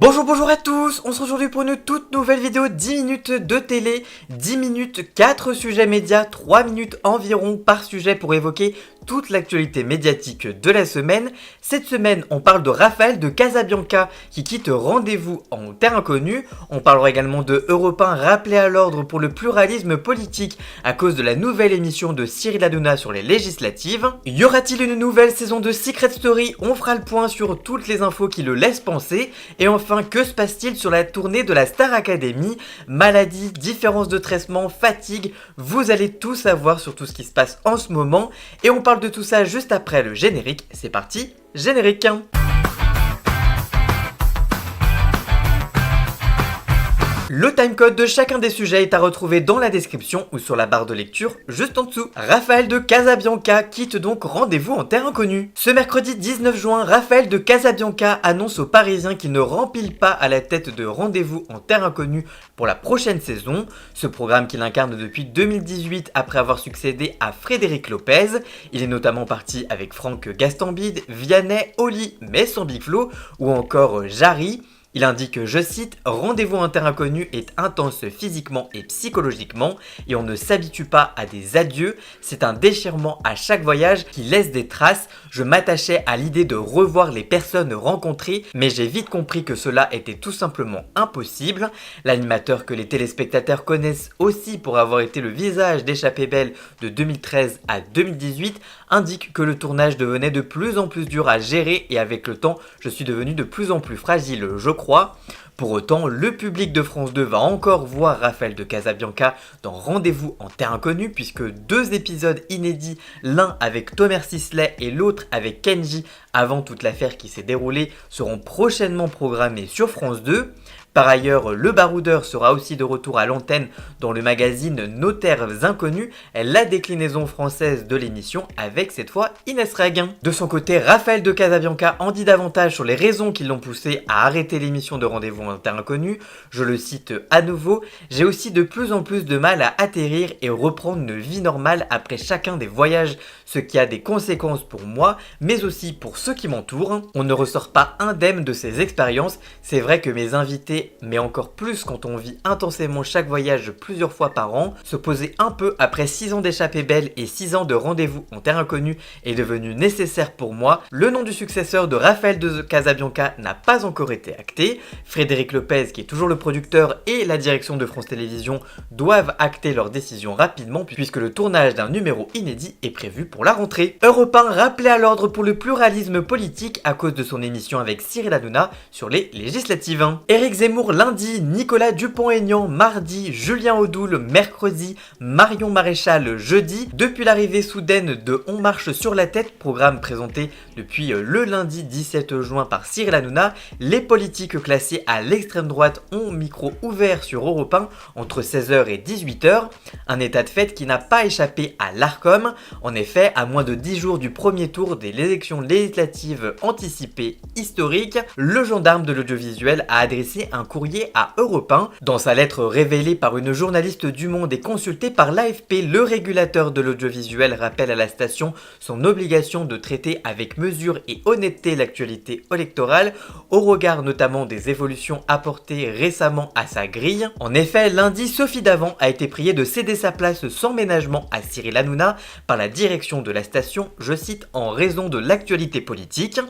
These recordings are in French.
Bonjour à tous, on se retrouve aujourd'hui pour une toute nouvelle vidéo, 10 minutes de télé, 10 minutes, 4 sujets médias, 3 minutes environ par sujet pour évoquer toute l'actualité médiatique de la semaine. Cette semaine, on parle de Raphaël de Casabianca qui quitte Rendez-vous en terre inconnue. On parlera également de Europe 1 rappelé à l'ordre pour le pluralisme politique à cause de la nouvelle émission de Cyril Hanouna sur les législatives. Y aura-t-il une nouvelle saison de Secret Story? On fera le point sur toutes les infos qui le laissent penser. Et enfin, que se passe-t-il sur la tournée de la Star Academy? Maladie, différence de traitement, fatigue, vous allez tout savoir sur tout ce qui se passe en ce moment. Et on parle de tout ça juste après le générique. C'est parti, générique! Le timecode de chacun des sujets est à retrouver dans la description ou sur la barre de lecture juste en dessous. Raphaël de Casabianca quitte donc Rendez-vous en terre inconnue. Ce mercredi 19 juin, Raphaël de Casabianca annonce aux Parisiens qu'il ne rempile pas à la tête de Rendez-vous en terre inconnue pour la prochaine saison. Ce programme qu'il incarne depuis 2018 après avoir succédé à Frédéric Lopez. Il est notamment parti avec Franck Gastambide, Vianney, Oli, mais sans Big Flo ou encore Jarry. Il indique, je cite, « Rendez-vous en terre inconnue est intense physiquement et psychologiquement et on ne s'habitue pas à des adieux. C'est un déchirement à chaque voyage qui laisse des traces. Je m'attachais à l'idée de revoir les personnes rencontrées, mais j'ai vite compris que cela était tout simplement impossible. » L'animateur que les téléspectateurs connaissent aussi pour avoir été le visage d'Échappée Belle de 2013 à 2018 indique que le tournage devenait de plus en plus dur à gérer et avec le temps, je suis devenu de plus en plus fragile, je crois. Pour autant, le public de France 2 va encore voir Raphaël de Casabianca dans Rendez-vous en terre inconnue puisque 2 épisodes inédits, l'un avec Thomas Sisley et l'autre avec Kenji avant toute l'affaire qui s'est déroulée, seront prochainement programmés sur France 2. Par ailleurs, le baroudeur sera aussi de retour à l'antenne dans le magazine Notaires Inconnus, la déclinaison française de l'émission avec cette fois Inès Reg. De son côté, Raphaël de Casabianca en dit davantage sur les raisons qui l'ont poussé à arrêter l'émission de Rendez-vous en terre inconnue. Je le cite à nouveau, « J'ai aussi de plus en plus de mal à atterrir et reprendre une vie normale après chacun des voyages, ce qui a des conséquences pour moi, mais aussi pour ceux qui m'entourent. On ne ressort pas indemne de ces expériences. C'est vrai que mes invités, mais encore plus quand on vit intensément chaque voyage plusieurs fois par an, se poser un peu après 6 ans d'Échappée Belle et 6 ans de Rendez-vous en terre inconnue est devenu nécessaire pour moi. Le nom du successeur de Raphaël de Casabianca n'a pas encore été acté. Frédéric Lopez, qui est toujours le producteur, et la direction de France Télévisions doivent acter leur décision rapidement puisque le tournage d'un numéro inédit est prévu pour la rentrée. Europe 1 rappelé à l'ordre pour le pluralisme politique à cause de son émission avec Cyril Hanouna sur les législatives. Éric Zemmour lundi, Nicolas Dupont-Aignan mardi, Julien Audoul mercredi, Marion Maréchal jeudi. Depuis l'arrivée soudaine de On marche sur la tête, programme présenté depuis le lundi 17 juin par Cyril Hanouna, les politiques classés à l'extrême droite ont micro ouvert sur Europe 1 entre 16h et 18h. Un état de fait qui n'a pas échappé à l'Arcom. En effet, à moins de 10 jours du premier tour des élections législatives anticipées historiques, le gendarme de l'audiovisuel a adressé un courrier à Europe 1. Dans sa lettre révélée par une journaliste du Monde et consultée par l'AFP, le régulateur de l'audiovisuel rappelle à la station son obligation de traiter avec mesure et honnêteté l'actualité électorale, au regard notamment des évolutions apportées récemment à sa grille. En effet, lundi, Sophie Davant a été priée de céder sa place sans ménagement à Cyril Hanouna par la direction de la station, je cite, en raison de l'actualité politique.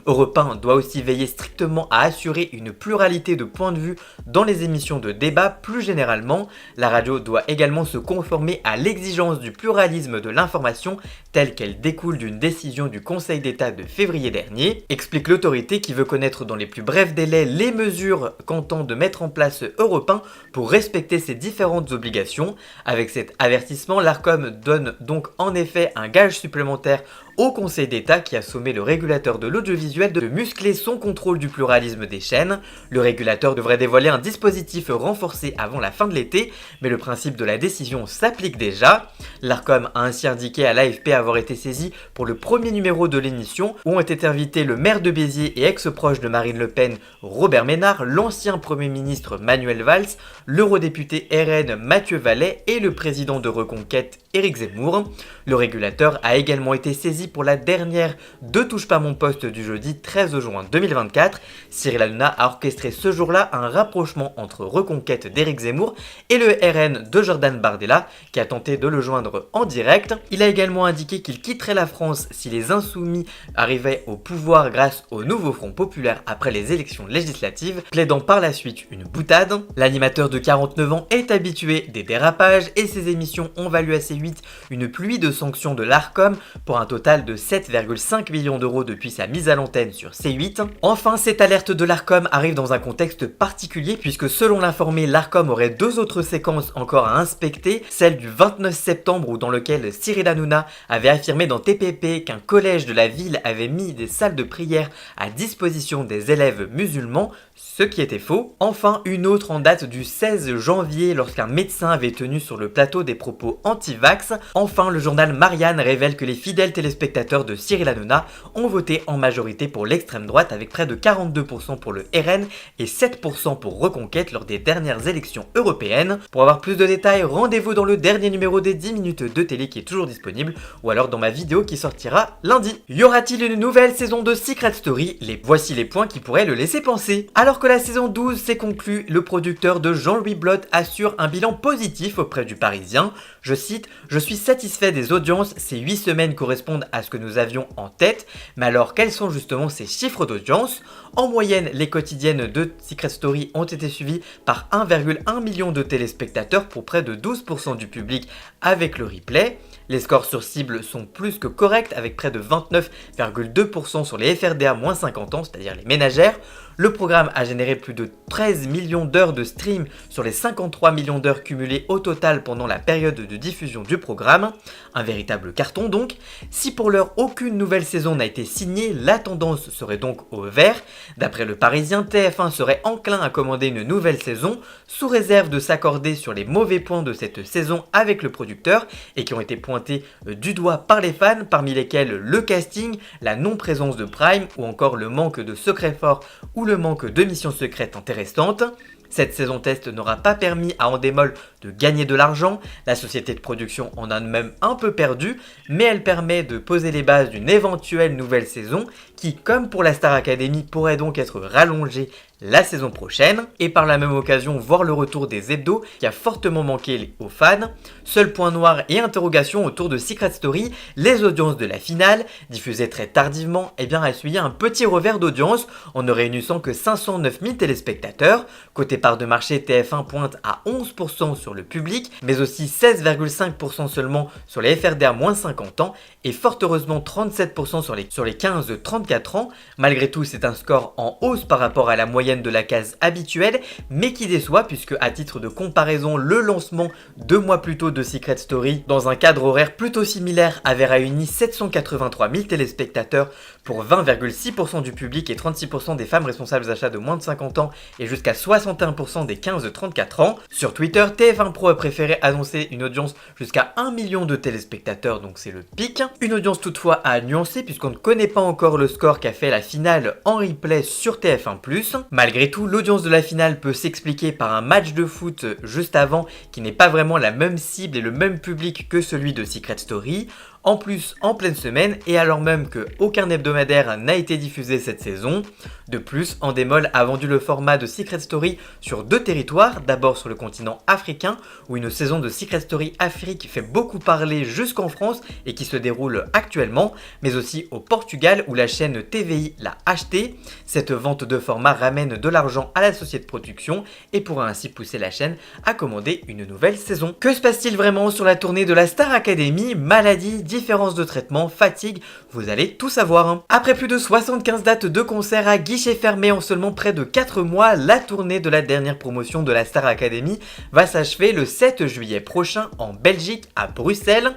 Europe 1 doit aussi veiller strictement à assurer une pluralité de points de vue dans les émissions de débat. Plus généralement, la radio doit également se conformer à l'exigence du pluralisme de l'information telle qu'elle découle d'une décision du Conseil d'État de février dernier, explique l'autorité qui veut connaître dans les plus brefs délais les mesures qu'entend de mettre en place Europe 1 pour respecter ses différentes obligations. Avec cet avertissement, l'Arcom donne donc en effet un gage supplémentaire au Conseil d'État qui a sommé le régulateur de l'audiovisuel de muscler son contrôle du pluralisme des chaînes. Le régulateur devrait dévoiler un dispositif renforcé avant la fin de l'été, mais le principe de la décision s'applique déjà. L'Arcom a ainsi indiqué à l'AFP avoir été saisi pour le premier numéro de l'émission où ont été invités le maire de Béziers et ex-proche de Marine Le Pen, Robert Ménard, l'ancien Premier ministre Manuel Valls, l'eurodéputé RN Mathieu Vallet et le président de Reconquête Éric Zemmour. Le régulateur a également été saisi pour la dernière de Touche pas mon poste du jeudi 13 juin 2024. Cyril Hanouna a orchestré ce jour-là un rapprochement entre Reconquête d'Éric Zemmour et le RN de Jordan Bardella, qui a tenté de le joindre en direct. Il a également indiqué qu'il quitterait la France si les Insoumis arrivaient au pouvoir grâce au nouveau Front populaire après les élections législatives, plaidant par la suite une boutade. L'animateur de 49 ans est habitué des dérapages et ses émissions ont valu à C8 une pluie de sanctions de l'Arcom pour un total de 7,5 millions d'euros depuis sa mise à l'antenne sur C8. Enfin, cette alerte de l'Arcom arrive dans un contexte particulier puisque selon l'informé, l'Arcom aurait deux autres séquences encore à inspecter, celle du 29 septembre où dans lequel Cyril Hanouna avait affirmé dans TPP qu'un collège de la ville avait mis des salles de prière à disposition des élèves musulmans, ce qui était faux. Enfin, une autre en date du 16 janvier lorsqu'un médecin avait tenu sur le plateau des propos anti-vax. Enfin, le journal Marianne révèle que les fidèles téléspectateurs de Cyril Hanouna ont voté en majorité pour l'extrême droite avec près de 42% pour le RN et 7% pour Reconquête lors des dernières élections européennes. Pour avoir plus de détails, rendez-vous dans le dernier numéro des 10 minutes de télé qui est toujours disponible ou alors dans ma vidéo qui sortira lundi. Y aura-t-il une nouvelle saison de Secret Story? Voici les points qui pourraient le laisser penser. Alors que la saison 12 s'est conclue, le producteur de Jean-Louis Blotte assure un bilan positif auprès du Parisien. Je cite: « Je suis satisfait des audiences, ces 8 semaines correspondent à ce que nous avions en tête, mais alors quels sont justement ces chiffres d'audience ? En moyenne, les quotidiennes de Secret Story ont été suivies par 1,1 million de téléspectateurs pour près de 12% du public avec le replay. Les scores sur cible sont plus que corrects avec près de 29,2% sur les FRDA moins 50 ans, c'est-à-dire les ménagères. Le programme a généré plus de 13 millions d'heures de stream sur les 53 millions d'heures cumulées au total pendant la période de diffusion du programme. Un véritable carton donc. Si pour l'heure aucune nouvelle saison n'a été signée, la tendance serait donc au vert. D'après le Parisien, TF1 serait enclin à commander une nouvelle saison, sous réserve de s'accorder sur les mauvais points de cette saison avec le producteur et qui ont été pointés du doigt par les fans, parmi lesquels le casting, la non-présence de Prime ou encore le manque de secrets forts ou le manque de missions secrètes intéressantes. Cette saison test n'aura pas permis à Endemol de gagner de l'argent, la société de production en a même un peu perdu, mais elle permet de poser les bases d'une éventuelle nouvelle saison qui, comme pour la Star Academy, pourrait donc être rallongée la saison prochaine, et par la même occasion voir le retour des hebdos qui a fortement manqué aux fans. Seul point noir et interrogation autour de Secret Story, les audiences de la finale, diffusées très tardivement, a essuyé un petit revers d'audience en ne réunissant que 509 000 téléspectateurs. Côté part de marché, TF1 pointe à 11% sur le public, mais aussi 16,5% seulement sur les FRDA moins 50 ans, et fort heureusement 37% sur les 15-34 ans. Malgré tout, c'est un score en hausse par rapport à la moyenne de la case habituelle, mais qui déçoit puisque à titre de comparaison, le lancement 2 mois plus tôt de Secret Story, dans un cadre horaire plutôt similaire, avait réuni 783 000 téléspectateurs pour 20,6% du public et 36% des femmes responsables d'achat de moins de 50 ans et jusqu'à 61% des 15-34 ans. Sur Twitter, TF1 Pro a préféré annoncer une audience jusqu'à 1 million de téléspectateurs, donc c'est le pic. Une audience toutefois à nuancer puisqu'on ne connaît pas encore le score qu'a fait la finale en replay sur TF1+. Malgré tout, l'audience de la finale peut s'expliquer par un match de foot juste avant qui n'est pas vraiment la même cible et le même public que celui de Secret Story. En plus, en pleine semaine, et alors même qu'aucun hebdomadaire n'a été diffusé cette saison. De plus, Endemol a vendu le format de Secret Story sur 2 territoires, d'abord sur le continent africain, où une saison de Secret Story Afrique fait beaucoup parler jusqu'en France et qui se déroule actuellement, mais aussi au Portugal où la chaîne TVI l'a acheté. Cette vente de format ramène de l'argent à la société de production et pourra ainsi pousser la chaîne à commander une nouvelle saison. Que se passe-t-il vraiment sur la tournée de la Star Academy? Maladie, différence de traitement, fatigue, vous allez tout savoir. Après plus de 75 dates de concerts à guichet fermé en seulement près de 4 mois, la tournée de la dernière promotion de la Star Academy va s'achever le 7 juillet prochain en Belgique, à Bruxelles.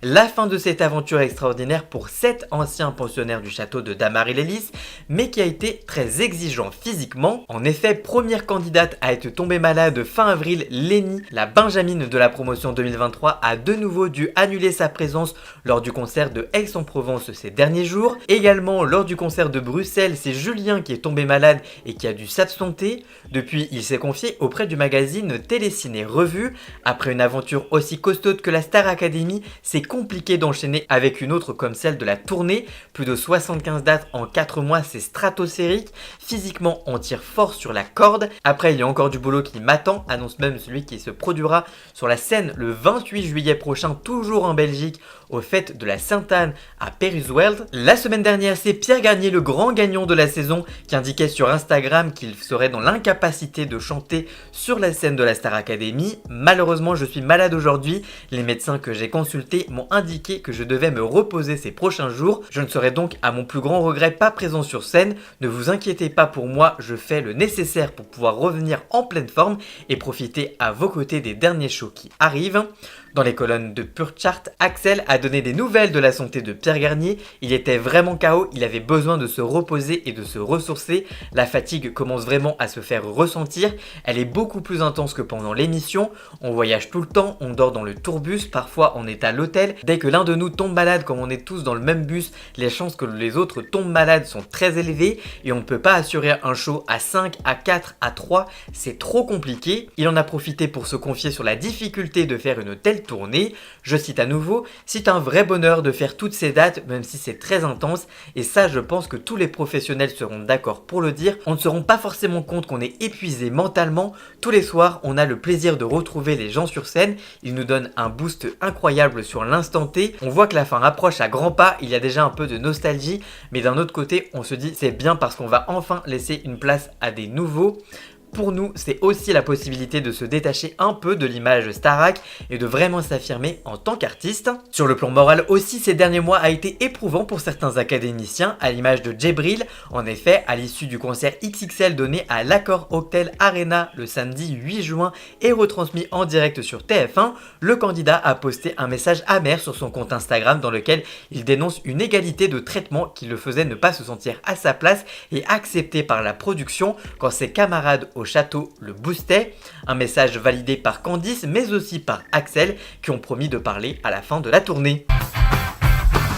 La fin de cette aventure extraordinaire pour 7 anciens pensionnaires du château de Damary-les-Lys, mais qui a été très exigeant physiquement. En effet, première candidate à être tombée malade fin avril, Lénie, la Benjamine de la promotion 2023, a de nouveau dû annuler sa présence lors du concert de Aix-en-Provence ces derniers jours. Également, lors du concert de Bruxelles, c'est Julien qui est tombé malade et qui a dû s'absenter. Depuis, il s'est confié auprès du magazine Téléciné Revue. Après une aventure aussi costaude que la Star Academy, c'est compliqué d'enchaîner avec une autre comme celle de la tournée. Plus de 75 dates en 4 mois, c'est stratosphérique. Physiquement, on tire fort sur la corde. Après, il y a encore du boulot qui m'attend, annonce même celui qui se produira sur la scène le 28 juillet prochain, toujours en Belgique, aux fêtes de la Sainte-Anne à Perisweld. La semaine dernière, c'est Pierre Garnier, le grand gagnant de la saison, qui indiquait sur Instagram qu'il serait dans l'incapacité de chanter sur la scène de la Star Academy. Malheureusement, je suis malade aujourd'hui. Les médecins que j'ai consultés m'ont indiqué que je devais me reposer ces prochains jours. Je ne serai donc, à mon plus grand regret, pas présent sur scène. Ne vous inquiétez pas pour moi, je fais le nécessaire pour pouvoir revenir en pleine forme et profiter à vos côtés des derniers shows qui arrivent. Dans les colonnes de Pure Chart, Axel a donné des nouvelles de la santé de Pierre Garnier. Il était vraiment KO, il avait besoin de se reposer et de se ressourcer. La fatigue commence vraiment à se faire ressentir. Elle est beaucoup plus intense que pendant l'émission. On voyage tout le temps, on dort dans le tourbus, parfois on est à l'hôtel. Dès que l'un de nous tombe malade, comme on est tous dans le même bus, les chances que les autres tombent malades sont très élevées et on ne peut pas assurer un show à 5, à 4, à 3. C'est trop compliqué. Il en a profité pour se confier sur la difficulté de faire une telle tournée. Je cite à nouveau, c'est un vrai bonheur de faire toutes ces dates, même si c'est très intense, et ça je pense que tous les professionnels seront d'accord pour le dire. On ne se rend pas forcément compte qu'on est épuisé mentalement. Tous les soirs, on a le plaisir de retrouver les gens sur scène, ils nous donnent un boost incroyable sur l'instant T. On voit que la fin approche à grands pas, il y a déjà un peu de nostalgie, mais d'un autre côté, on se dit c'est bien parce qu'on va enfin laisser une place à des nouveaux. Pour nous, c'est aussi la possibilité de se détacher un peu de l'image Starac et de vraiment s'affirmer en tant qu'artiste. Sur le plan moral aussi, ces derniers mois a été éprouvant pour certains académiciens, à l'image de Djibril. En effet, à l'issue du concert XXL donné à l'Accor Hotel Arena le samedi 8 juin et retransmis en direct sur TF1, le candidat a posté un message amer sur son compte Instagram dans lequel il dénonce une égalité de traitement qui le faisait ne pas se sentir à sa place et accepté par la production quand ses camarades au château le boostaient. Un message validé par Candice mais aussi par Axel qui ont promis de parler à la fin de la tournée.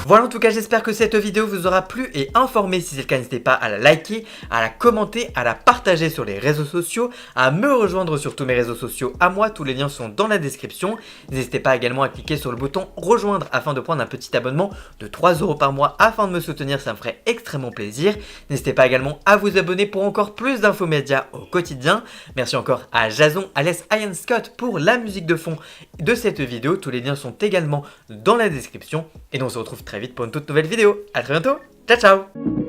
Voilà, en tout cas j'espère que cette vidéo vous aura plu et informé. Si c'est le cas, n'hésitez pas à la liker, à la commenter, à la partager sur les réseaux sociaux, à me rejoindre sur tous mes réseaux sociaux à moi, tous les liens sont dans la description. N'hésitez pas également à cliquer sur le bouton rejoindre afin de prendre un petit abonnement de 3 € par mois afin de me soutenir, ça me ferait extrêmement plaisir. N'hésitez pas également à vous abonner pour encore plus d'infos médias au quotidien. Merci encore à Jason, alias Ian Scott pour la musique de fond de cette vidéo, tous les liens sont également dans la description et on se retrouve très vite pour une toute nouvelle vidéo. A très bientôt, ciao ciao.